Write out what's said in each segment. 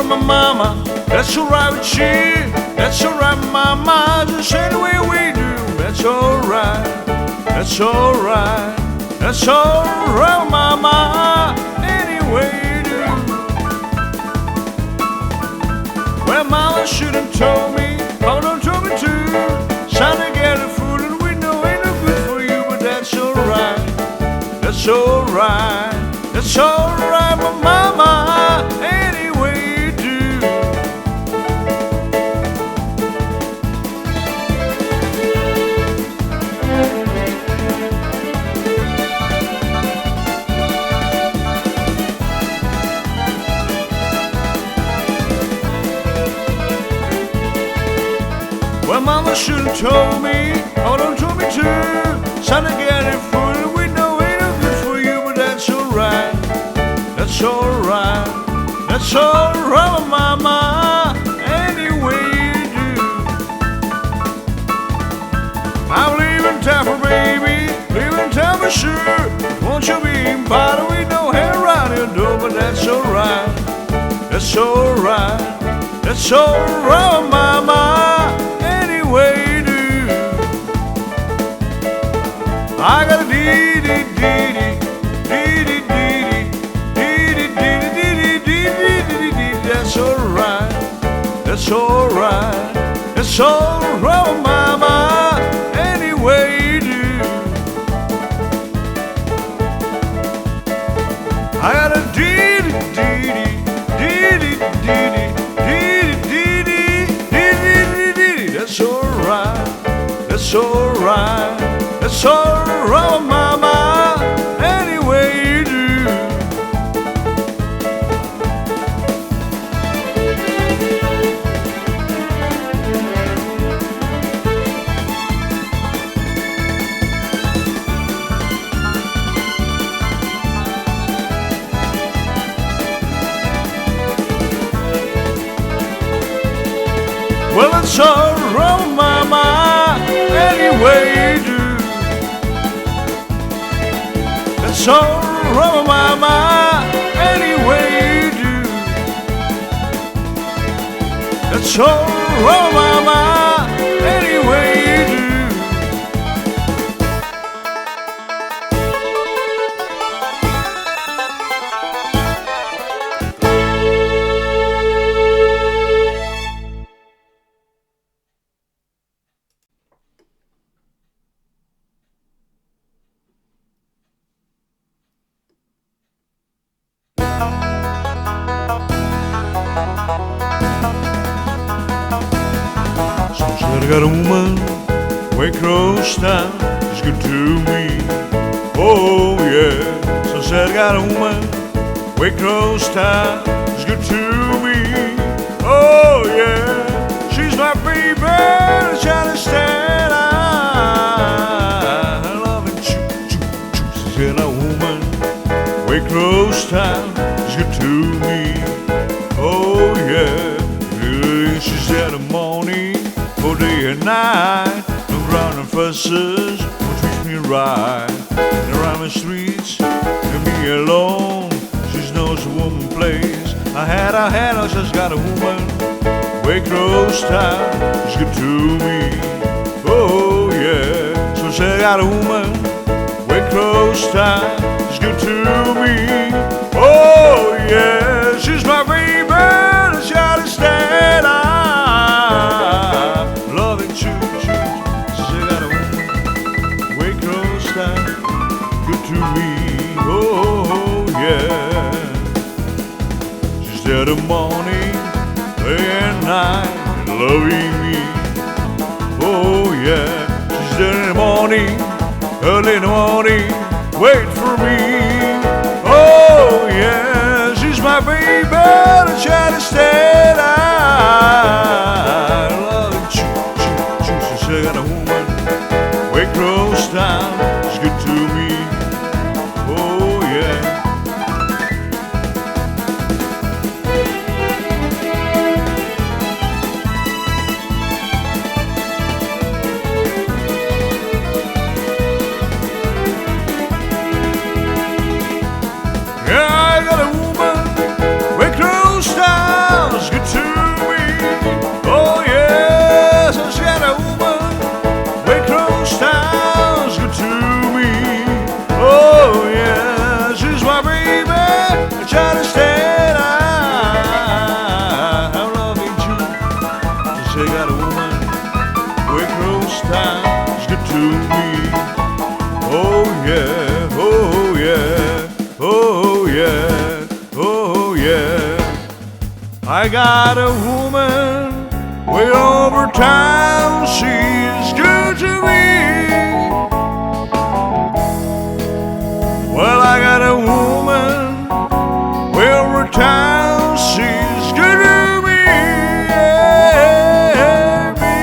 alright, my mama. That's alright with you. That's alright, mama. Just any way we do. That's alright. That's alright. That's alright, mama. Any way you do. Well, mama shouldn't told me. Papa don't told me to. Son to get a food and we know ain't no good for you, but that's alright. That's alright. That's alright, my mama. Any way you do. Well, mama should've told me, oh, don't told me to. Son to get it food and we know ain't no good for you, but that's alright. That's alright. That's alright, mama. Any way you do. I'm leaving town for baby, leaving town for sure. Won't you be in part we know hair around your door, but that's alright. That's alright. That's alright, mama. Any way you do. I got a dee dee dee dee dee dee dee dee dee. That's alright. That's alright. That's alright, mama. Any way you do. I got a dee dee dee dee dee dee dee dee dee. That's alright. That's alright. That's alright, mama. Any way you do. Well, it's alright, mama. Any way you do. It's alright, mama. Any way you do. It's alright, mama. Any way you do. I got a woman way across town, she's good to me. Oh yeah, so said I got a woman way across town, she's good to me. Oh yeah, she's my baby, trying to stand I love it, choo choo choo. She said a woman way across town, she's good to me. Oh yeah, she said in the morning, for day and night, no ground and fusses will treat me right. And around the streets, and me alone, she knows a woman place. I had her, just got a woman way close town, she's good to me. Oh yeah, so say I got a woman way close town, she's good to me. Oh yeah, she's my baby, the shining stand to me. Oh yeah, she's there the morning, day and night, loving me. Oh yeah, she's there in the morning, early in the morning, wait for me. Oh yeah, she's my baby, the shining star. I love you, choo choo choo. She said a woman way close down, she's good to me. Oh yeah. Yeah, I got a woman way close down. I got a woman way over town, she's good to me. Well, I got a woman way over town, she's good to me, yeah, me.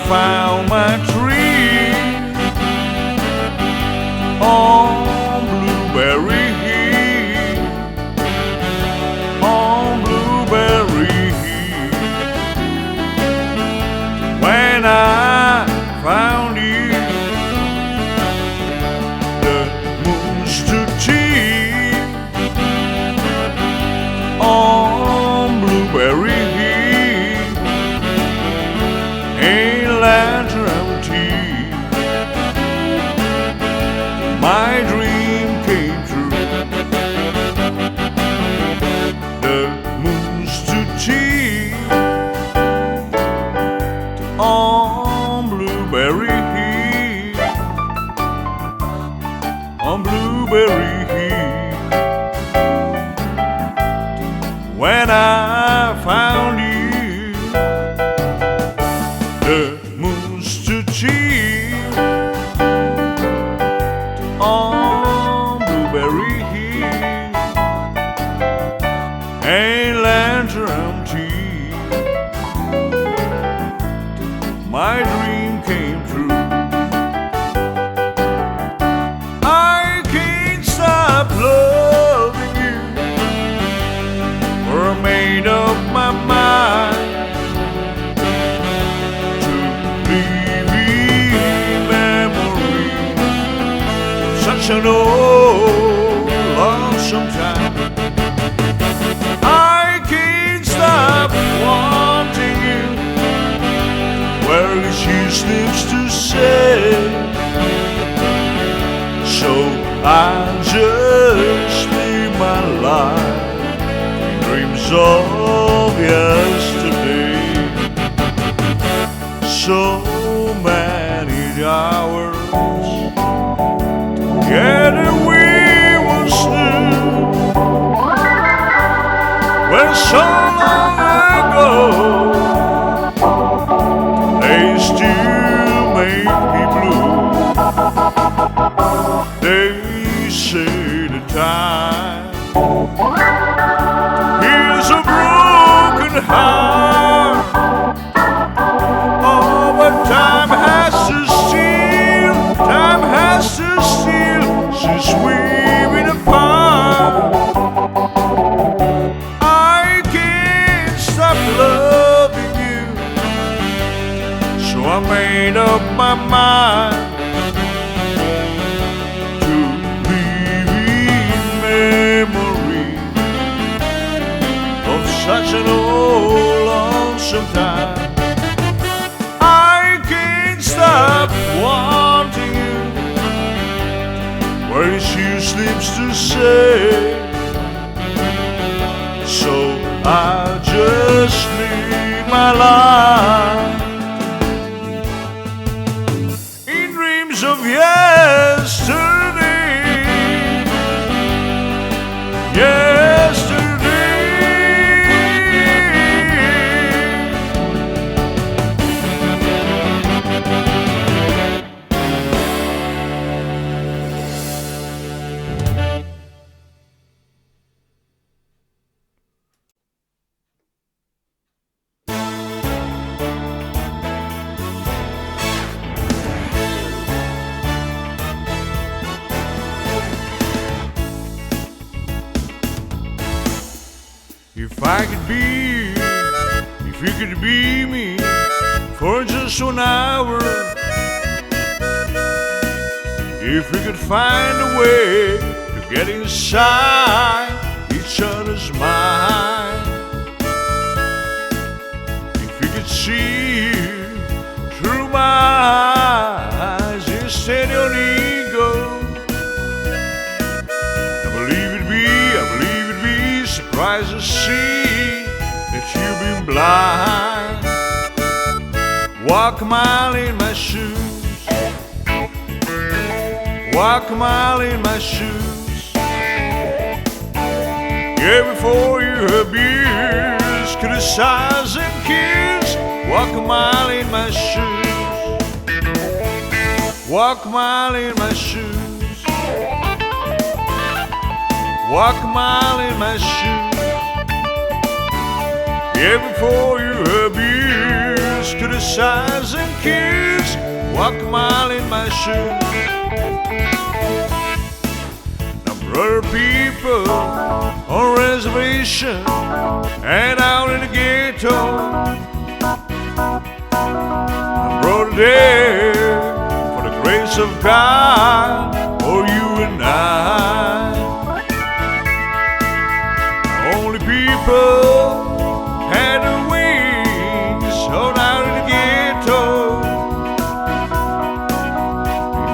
found my tree on Blueberry Hill, on Blueberry Hill. When I found you, the moon stood still on Blueberry Hill. my dream came true. I can't stop loving you, for I made up my mind to leave in memory of such an old lonesome time. I can't stop wanting you, where it's useless to say, so I just live my life in dreams of yesterday. So many hours together we once knew, when so long ago they still make me blue. They say the time heals a broken heart. Oh, but time has to steal since we've been apart. I can't stop loving you, so I made up my mind to live in memory of such an old lonesome time. I can't stop wanting you, where it's useless to say, so I just live my life in dreams of yesterday. If you could be me for just 1 hour, if we could find a way to get inside each other's mind, if you could see through my eyes instead of an ego, I believe it'd be surprised to see that you've been blind. Walk a mile in my shoes, walk a mile in my shoes. Yeah, before you abuse, criticize and kiss. Walk a mile in my shoes, walk a mile in my shoes, walk a mile in my shoes. Yeah, before you abuse, criticize and kiss. Walk a mile in my shoes. Now, brother, people on reservation and out in the ghetto, I'm brought there for the grace of God, for you and I. Only people had the wings on out in the ghetto.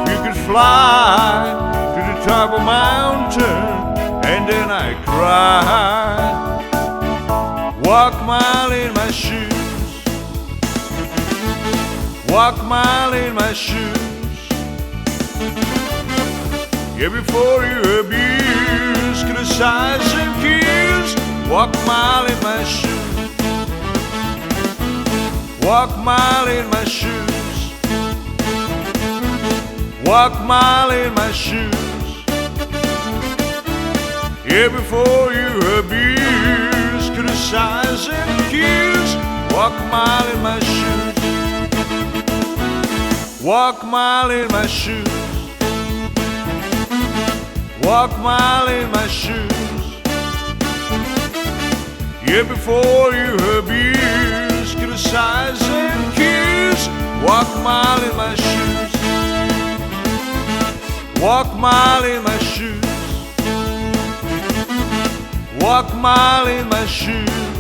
If you could fly to the top of a mountain, and then I cry. Walk a mile in my shoes, walk a mile in my shoes. Yeah, before you abuse, criticize and kiss. Walk a mile in my shoes, walk a mile in my shoes, walk a mile in my shoes. Yeah, before you abuse, criticize and accuse. Walk a mile in my shoes. Walk a mile in my shoes. Walk a mile in my shoes. Yeah, before you abuse, criticize and accuse. Walk a mile in my shoes. Walk a mile in my shoes. Walk a mile in my shoes.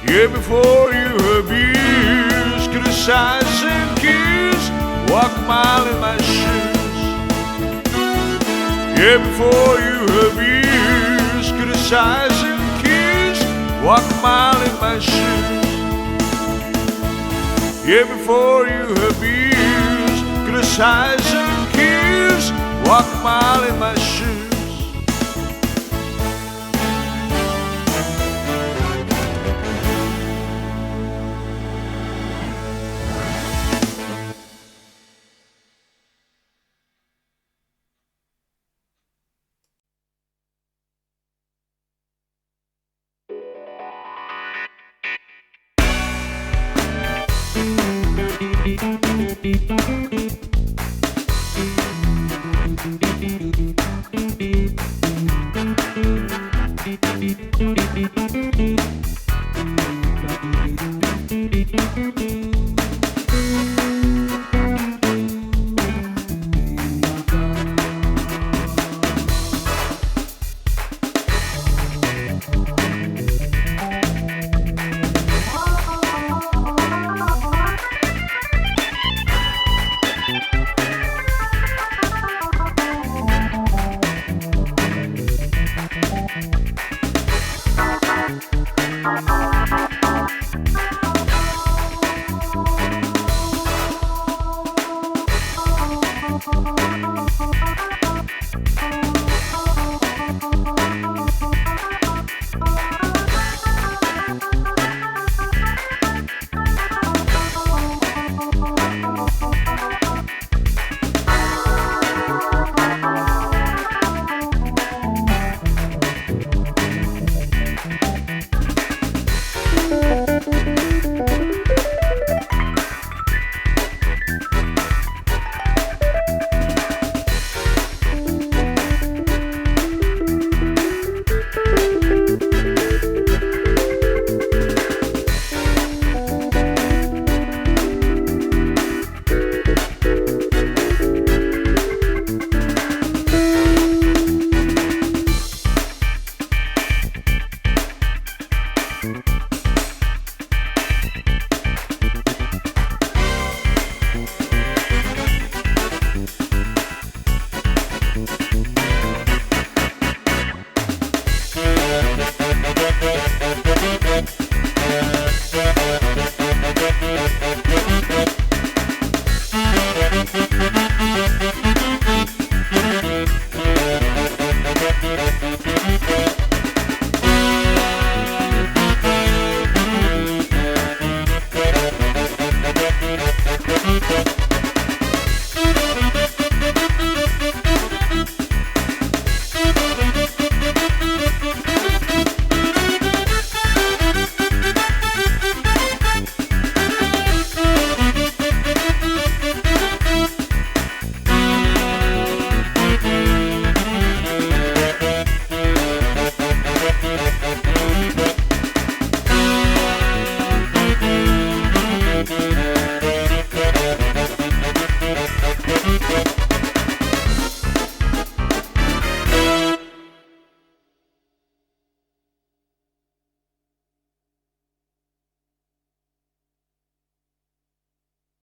Yeah, before you abuse, criticize and accuse. Walk a mile in my shoes. Yeah, before you abuse, criticize and accuse. Walk a mile in my shoes. Yeah, before you abuse, criticize and accuse. Walk a mile in my shoes.